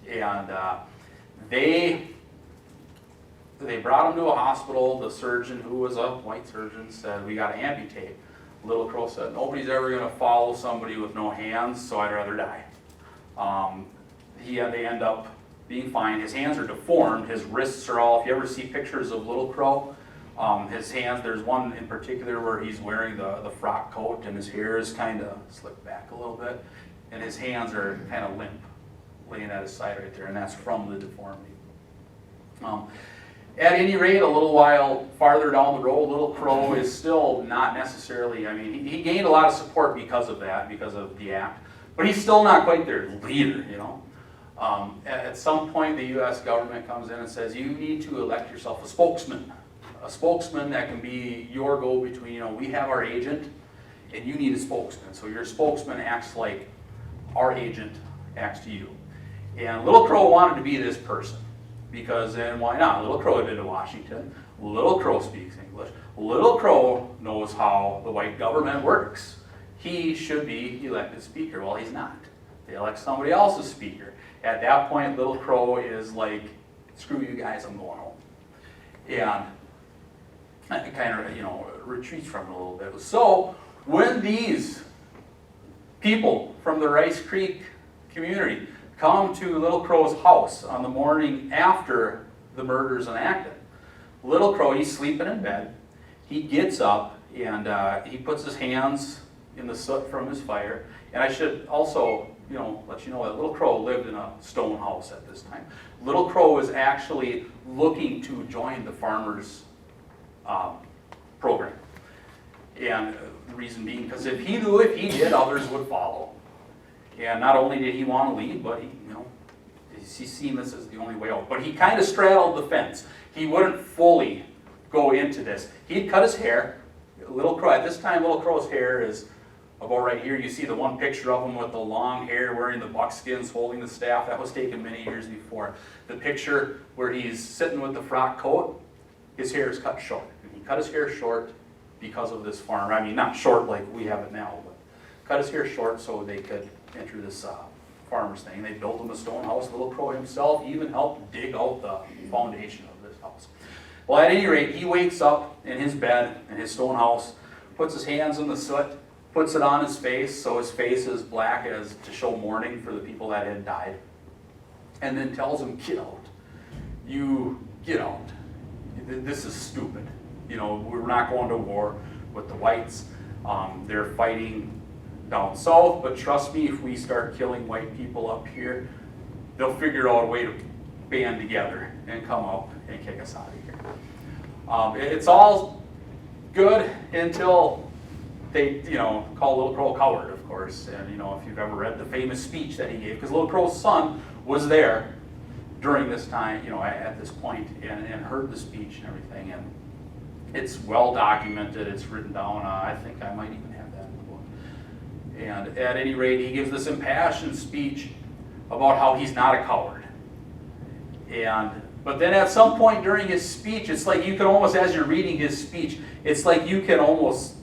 And they brought him to a hospital. The surgeon, who was a white surgeon, said, we got to amputate. Little Crow said, nobody's ever going to follow somebody with no hands, so I'd rather die. They end up being fine. His hands are deformed. His wrists are all, if you ever see pictures of Little Crow, his hands, there's one in particular where he's wearing the frock coat and his hair is kind of slicked back a little bit. And his hands are kind of limp, laying at his side right there, and that's from the deformity. At any rate, a little while farther down the road, Little Crow is still not necessarily, he gained a lot of support because of that, because of the act, but he's still not quite their leader, At some point, the U.S. government comes in and says, you need to elect yourself a spokesman that can be your go-between. We have our agent, and you need a spokesman. So your spokesman acts like our agent acts to you. And Little Crow wanted to be this person, because then why not? Little Crow had been to Washington. Little Crow speaks English. Little Crow knows how the white government works. He should be elected speaker. Well, he's not. They elect somebody else's speaker. At that point, Little Crow is like, screw you guys, I'm going home. And it kind of, retreats from it a little bit. So when these people from the Rice Creek community come to Little Crow's house on the morning after the murder's enacted, Little Crow, he's sleeping in bed. He gets up and he puts his hands in the soot from his fire. And I should also, let you know that Little Crow lived in a stone house at this time. Little Crow was actually looking to join the farmers' program. And the reason being, because if he knew if he did, others would follow. And not only did he want to lead, but he's seen this as the only way out. But he kind of straddled the fence. He wouldn't fully go into this. He'd cut his hair. Little Crow, at this time, Little Crow's hair is about right here. You see the one picture of him with the long hair, wearing the buckskins, holding the staff. That was taken many years before. The picture where he's sitting with the frock coat, his hair is cut short. And he cut his hair short because of this farm. Not short like we have it now, but cut his hair short so they could enter this farmer's thing. They built him a stone house. Little Crow himself even helped dig out the foundation of this house. Well, at any rate, he wakes up in his bed in his stone house, puts his hands in the soot, puts it on his face so his face is black as to show mourning for the people that had died, and then tells him, "Get out. You get out. This is stupid. You know, we're not going to war with the whites. They're fighting down south, but trust me, if we start killing white people up here, they'll figure out a way to band together and come up and kick us out of here." It's all good until they, call Little Crow a coward, of course. And, if you've ever read the famous speech that he gave, because Little Crow's son was there during this time, at this point, and heard the speech and everything. And it's well documented. It's written down. I think I might even have that in the book. And at any rate, he gives this impassioned speech about how he's not a coward. But then at some point during his speech, it's like you can almost, as you're reading his speech, it's like you can almost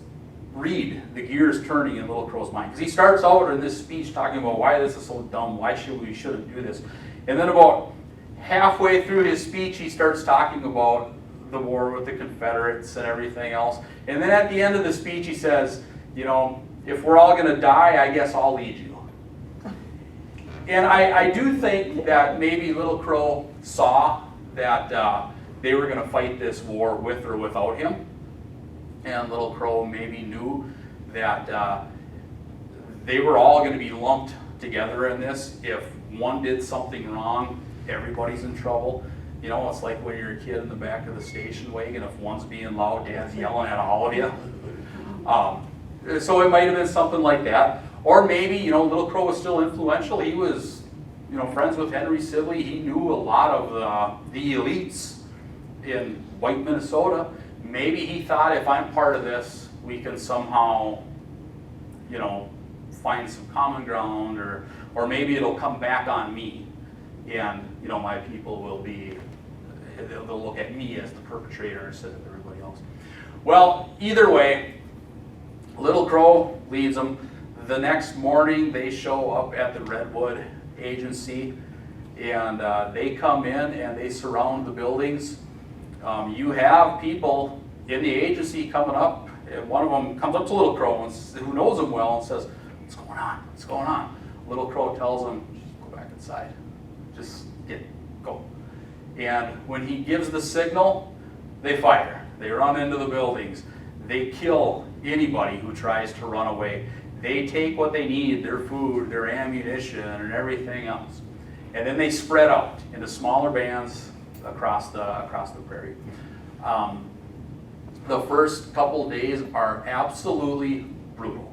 read the gears turning in Little Crow's mind. Because he starts out in this speech talking about why this is so dumb, why we shouldn't do this. And then about halfway through his speech, he starts talking about the war with the Confederates and everything else. And then at the end of the speech, he says, if we're all going to die, I guess I'll lead you. And I do think that maybe Little Crow saw that they were going to fight this war with or without him. And Little Crow maybe knew that they were all going to be lumped together in this. If one did something wrong, everybody's in trouble. It's like when you're a kid in the back of the station wagon. If one's being loud, Dad's yelling at all of you. So it might have been something like that. Or maybe, Little Crow was still influential. He was, friends with Henry Sibley. He knew a lot of the elites in white Minnesota. Maybe he thought, if I'm part of this, we can somehow, find some common ground, or maybe it'll come back on me. And, my people will be, they'll look at me as the perpetrator instead of everybody else. Well, either way, Little Crow leads them. The next morning, they show up at the Redwood Agency, and they come in and they surround the buildings. You have people in the agency coming up, and one of them comes up to Little Crow, who knows him well, and says, "What's going on? What's going on?" Little Crow tells him, "Just go back inside. Just go." And when he gives the signal, they fire. They run into the buildings. They kill anybody who tries to run away. They take what they need, their food, their ammunition, and everything else. And then they spread out into smaller bands across the prairie. The first couple of days are absolutely brutal.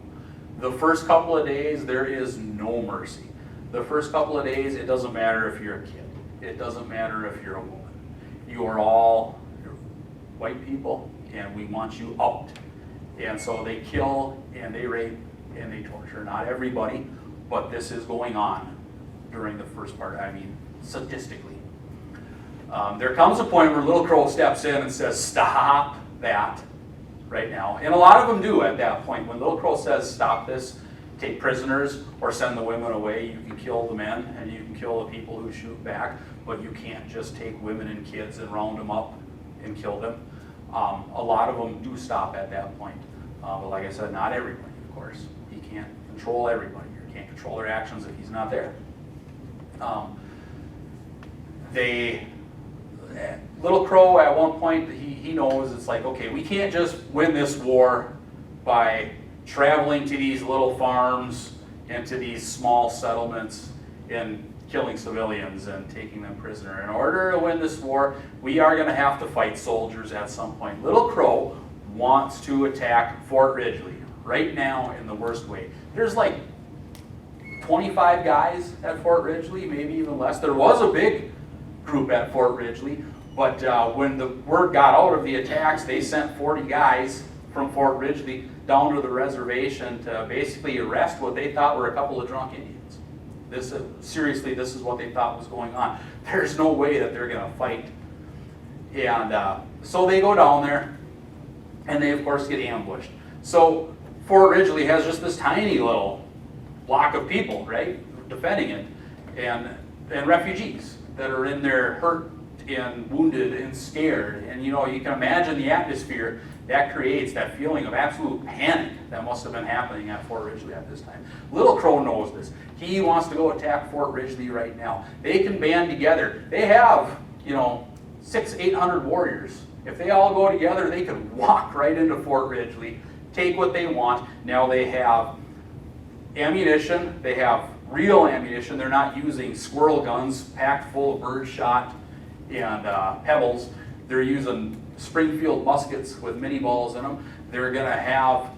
The first couple of days, there is no mercy. The first couple of days, it doesn't matter if you're a kid. It doesn't matter if you're a woman. You are all white people, and we want you out. And so they kill, and they rape, and they torture. Not everybody, but this is going on during the first part, sadistically. There comes a point where Little Crow steps in and says, "Stop that right now." And a lot of them do at that point. When Little Crow says, "Stop this, take prisoners, or send the women away," you can kill the men and you can kill the people who shoot back, but you can't just take women and kids and round them up and kill them. A lot of them do stop at that point. But like I said, not everybody, of course. He can't control everybody. You can't control their actions if he's not there. Little Crow, at one point, he knows it's like, okay, we can't just win this war by traveling to these little farms and to these small settlements and killing civilians and taking them prisoner. In order to win this war, we are going to have to fight soldiers at some point. Little Crow wants to attack Fort Ridgely right now in the worst way. There's like 25 guys at Fort Ridgely, maybe even less. There was a big group at Fort Ridgely, but when the word got out of the attacks, they sent 40 guys from Fort Ridgely down to the reservation to basically arrest what they thought were a couple of drunk Indians. Seriously, this is what they thought was going on. There's no way that they're going to fight. And so they go down there, and they, of course, get ambushed. So Fort Ridgely has just this tiny little block of people, right? defending it, and refugees that are in there hurt and wounded and scared. And you know, you can imagine the atmosphere that creates, that feeling of absolute panic that must have been happening at Fort Ridgely at this time. Little Crow knows this. He wants to go attack Fort Ridgely right now. They can band together. They have, you know, 600-800 warriors. If they all go together, they could walk right into Fort Ridgely, take what they want. Now they have ammunition. They have real ammunition. They're not using squirrel guns packed full of birdshot and pebbles. They're using Springfield muskets with mini balls in them. They're going to have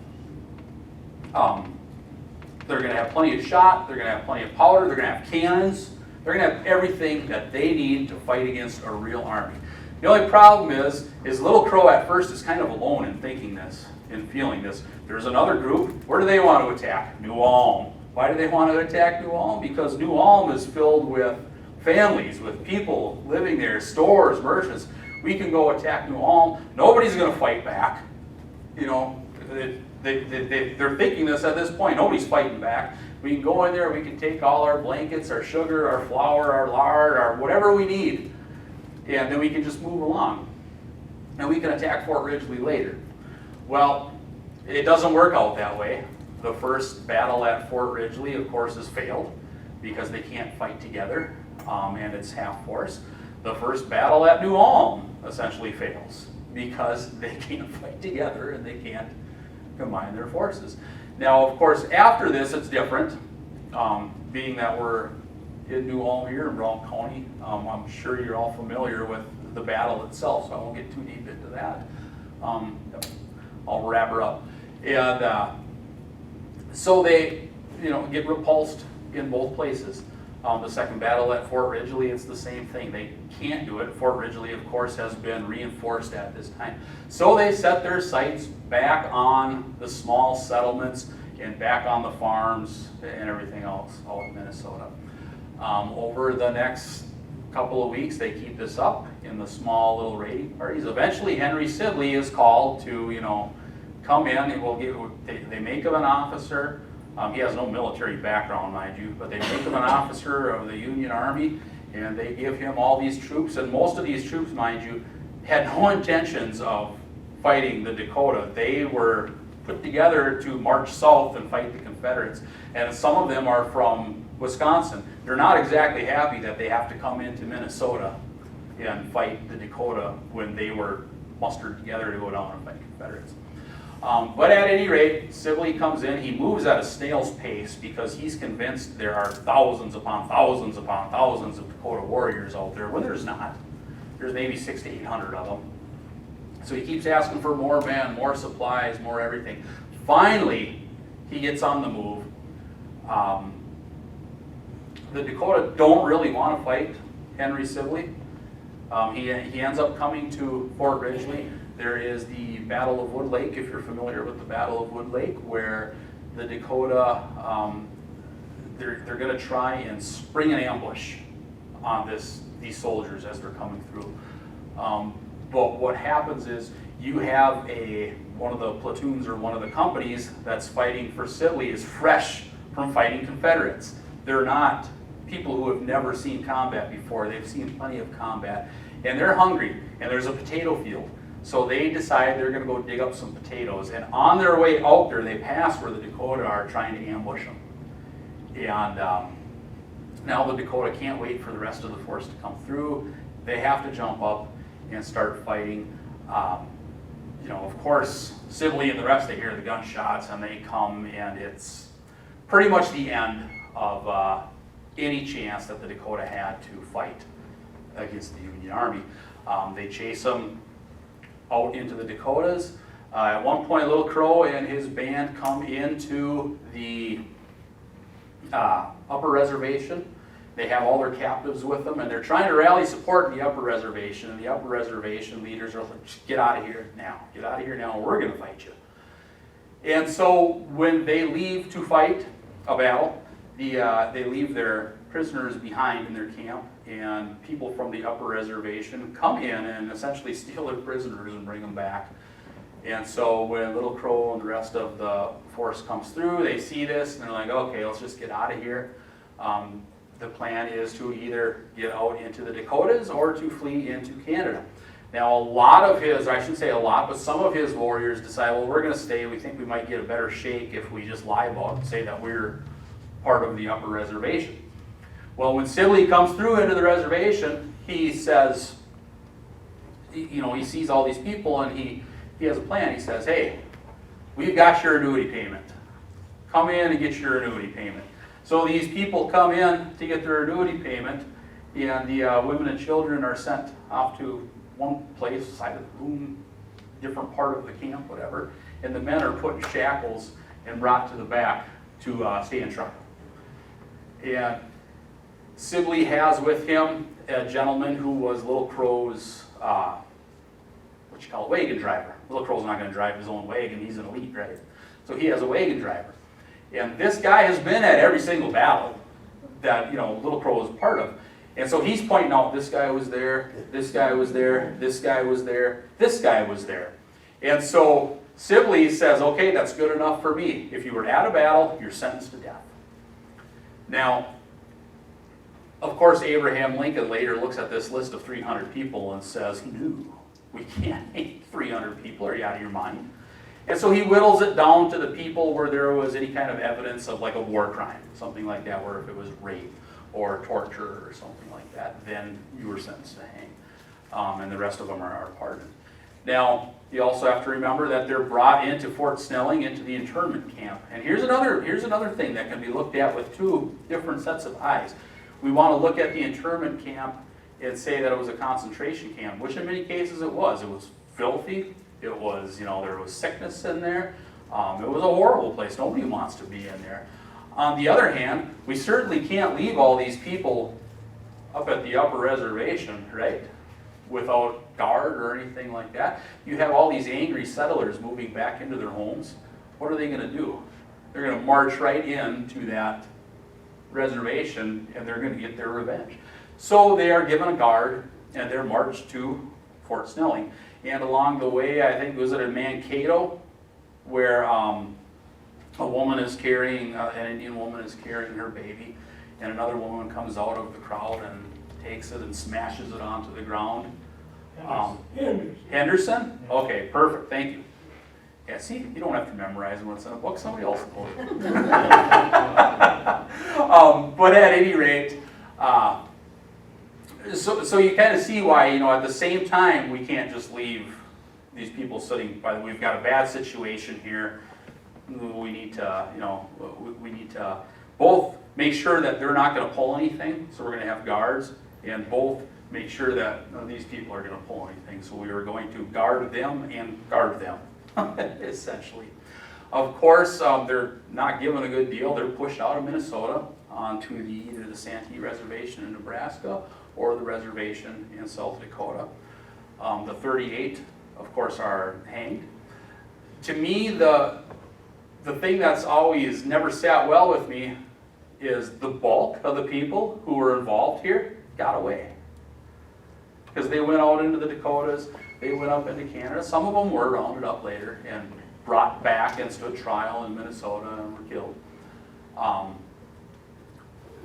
plenty of shot. They're going to have plenty of powder. They're going to have cannons. They're going to have everything that they need to fight against a real army. The only problem is Little Crow at first is kind of alone in thinking this, in feeling this. There's another group. Where do they want to attack? New Ulm. Why do they want to attack New Ulm? Because New Ulm is filled with families, with people living there, stores, merchants. We can go attack New Ulm. Nobody's going to fight back. You know, they're thinking this at this point. Nobody's fighting back. We can go in there. We can take all our blankets, our sugar, our flour, our lard, our whatever we need, and then we can just move along. And we can attack Fort Ridgely later. Well, it doesn't work out that way. The first battle at Fort Ridgely, of course, has failed because they can't fight together, and it's half force. The first battle at New Ulm essentially fails because they can't fight together and they can't combine their forces. Now, of course, after this, it's different. Being that we're in New Ulm here in McLeod County, I'm sure you're all familiar with the battle itself, so I won't get too deep into that. I'll wrap her up. And so they, get repulsed in both places. The second battle at Fort Ridgely, it's the same thing. They can't do it. Fort Ridgely, of course, has been reinforced at this time. So they set their sights back on the small settlements and back on the farms and everything else out in Minnesota. Over the next couple of weeks, they keep this up in the small little raiding parties. Eventually, Henry Sibley is called to, come in and they make him an officer. He has no military background, mind you, but they make him an officer of the Union Army, and they give him all these troops, and most of these troops, mind you, had no intentions of fighting the Dakota. They were put together to march south and fight the Confederates, and some of them are from Wisconsin. They're not exactly happy that they have to come into Minnesota and fight the Dakota when they were mustered together to go down and fight the Confederates. But at any rate, Sibley comes in. He moves at a snail's pace because he's convinced there are thousands upon thousands upon thousands of Dakota warriors out there, when there's not. There's maybe 600 to 800 of them. So he keeps asking for more men, more supplies, more everything. Finally, he gets on the move. The Dakota don't really want to fight Henry Sibley. He ends up coming to Fort Ridgely. There is the Battle of Wood Lake, if you're familiar with the Battle of Wood Lake, where the Dakota, they're going to try and spring an ambush on these soldiers as they're coming through. But what happens is you have one of the platoons or one of the companies that's fighting for Sibley is fresh from fighting Confederates. They're not people who have never seen combat before. They've seen plenty of combat, and they're hungry, and there's a potato field. So they decide they're going to go dig up some potatoes, and on their way out there, they pass where the Dakota are trying to ambush them. And now the Dakota can't wait for the rest of the force to come through. They have to jump up and start fighting. Of course, Sibley and the rest, they hear the gunshots, and they come, and it's pretty much the end of any chance that the Dakota had to fight against the Union Army. They chase them out into the Dakotas. At one point, Little Crow and his band come into the upper reservation. They have all their captives with them, and they're trying to rally support in the upper reservation. And the upper reservation leaders are like, get out of here now. Get out of here now, or we're going to fight you. And so when they leave to fight a battle, they leave their prisoners behind in their camp, and people from the upper reservation come in and essentially steal their prisoners and bring them back. And so when Little Crow and the rest of the force comes through, they see this and they're like, okay, let's just get out of here. The plan is to either get out into the Dakotas or to flee into Canada. Now, a lot of his, I shouldn't say a lot, but some of his warriors decide, well, we're going to stay. We think we might get a better shake if we just lie about it and say that we're part of the upper reservation. Well, when Sibley comes through into the reservation, he says, you know, he sees all these people and he has a plan. He says, hey, we've got your annuity payment. Come in and get your annuity payment. So these people come in to get their annuity payment, and the women and children are sent off to one place, side of the room, different part of the camp, whatever, and the men are put in shackles and brought to the back to stay in trial. And Sibley has with him a gentleman who was Little Crow's, what you call a wagon driver. Little Crow's not going to drive his own wagon, he's an elite, right? So he has a wagon driver. And this guy has been at every single battle that, you know, Little Crow was part of. And so he's pointing out, this guy was there, this guy was there, this guy was there, this guy was there. And so Sibley says, okay, that's good enough for me. If you were at a battle, you're sentenced to death. Now, of course, Abraham Lincoln later looks at this list of 300 people and says, no, we can't hate 300 people. Are you out of your mind? And so he whittles it down to the people where there was any kind of evidence of like a war crime, something like that, where if it was rape or torture or something like that, then you were sentenced to hang. And the rest of them are pardoned. Now, you also have to remember that they're brought into Fort Snelling, into the internment camp. And here's another thing that can be looked at with two different sets of eyes. We want to look at the internment camp and say that it was a concentration camp, which in many cases it was. It was filthy. It was, you know, there was sickness in there. It was a horrible place. Nobody wants to be in there. On the other hand, we certainly can't leave all these people up at the upper reservation, right, without guard or anything like that. You have all these angry settlers moving back into their homes. What are they going to do? They're going to march right into that reservation and they're going to get their revenge. So they are given a guard and they're marched to Fort Snelling. And along the way, I think, was it in Mankato, where a woman is carrying, an Indian woman is carrying her baby, and another woman comes out of the crowd and takes it and smashes it onto the ground. Henderson? Okay, perfect, thank you. Yeah, see, you don't have to memorize what's in a book, somebody else will. But at any rate, so you kind of see why, you know, at the same time, we can't just leave these people sitting by the, we've got a bad situation here. We need to, you know, we need to both make sure that they're not going to pull anything, so we're going to have guards, and both make sure that none of these people are going to pull anything. So we are going to guard them and guard them, essentially. Of course, they're not given a good deal. They're pushed out of Minnesota onto either the Santee Reservation in Nebraska or the reservation in South Dakota. The 38, of course, are hanged. To me, the thing that's always never sat well with me is the bulk of the people who were involved here got away. Because they went out into the Dakotas, they went up into Canada. Some of them were rounded up later and brought back and stood trial in Minnesota and were killed. But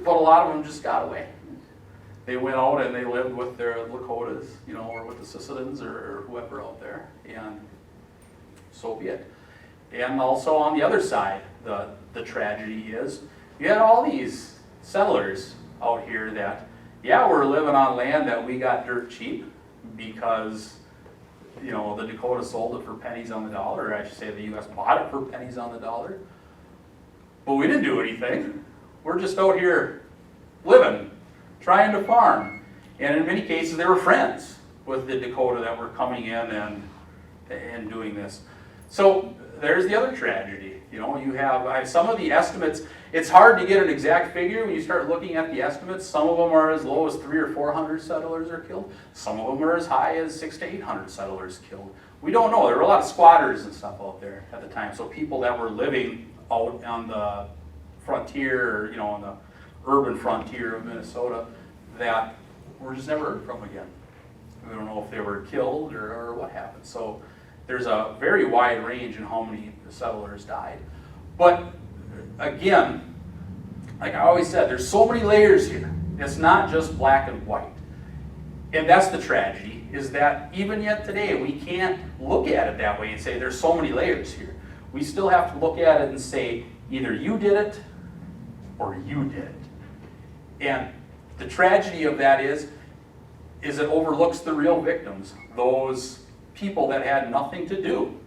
a lot of them just got away. They went out and they lived with their Lakotas, you know, or with the Sicilians or whoever out there, and so be it. And also on the other side, the tragedy is, you had all these settlers out here that, yeah, we're living on land that we got dirt cheap because, you know, the Dakota sold it for pennies on the dollar, or I should say the U.S. bought it for pennies on the dollar. But we didn't do anything. We're just out here living, trying to farm. And in many cases, they were friends with the Dakota that were coming in and doing this. So there's the other tragedy. You know, you have some of the estimates. It's hard to get an exact figure when you start looking at the estimates. Some of them are as low as 300 or 400 settlers are killed. Some of them are as high as 600 to 800 settlers killed. We don't know. There were a lot of squatters and stuff out there at the time. So people that were living out on the frontier, or, you know, on the urban frontier of Minnesota, that were just never heard from again. We don't know if they were killed or what happened. So there's a very wide range in how many settlers died. But again, like I always said, there's so many layers here. It's not just black and white. And that's the tragedy, is that even yet today, we can't look at it that way and say there's so many layers here. We still have to look at it and say, either you did it, or you did it. And the tragedy of that is it overlooks the real victims, those people that had nothing to do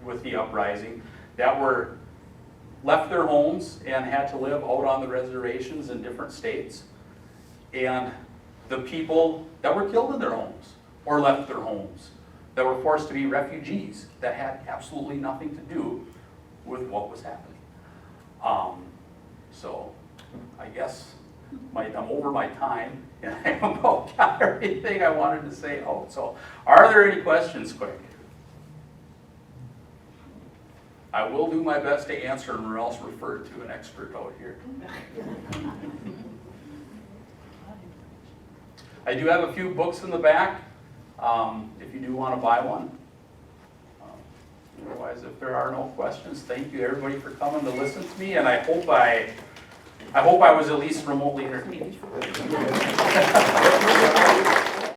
with the uprising, that were left their homes and had to live out on the reservations in different states, and the people that were killed in their homes or left their homes, that were forced to be refugees, that had absolutely nothing to do with what was happening. So I guess I'm over my time, and I about got everything I wanted to say out. So are there any questions quick? I will do my best to answer them, or else refer to an expert out here. I do have a few books in the back, if you do want to buy one. Otherwise, if there are no questions, thank you everybody for coming to listen to me, and I hope I was at least remotely entertaining.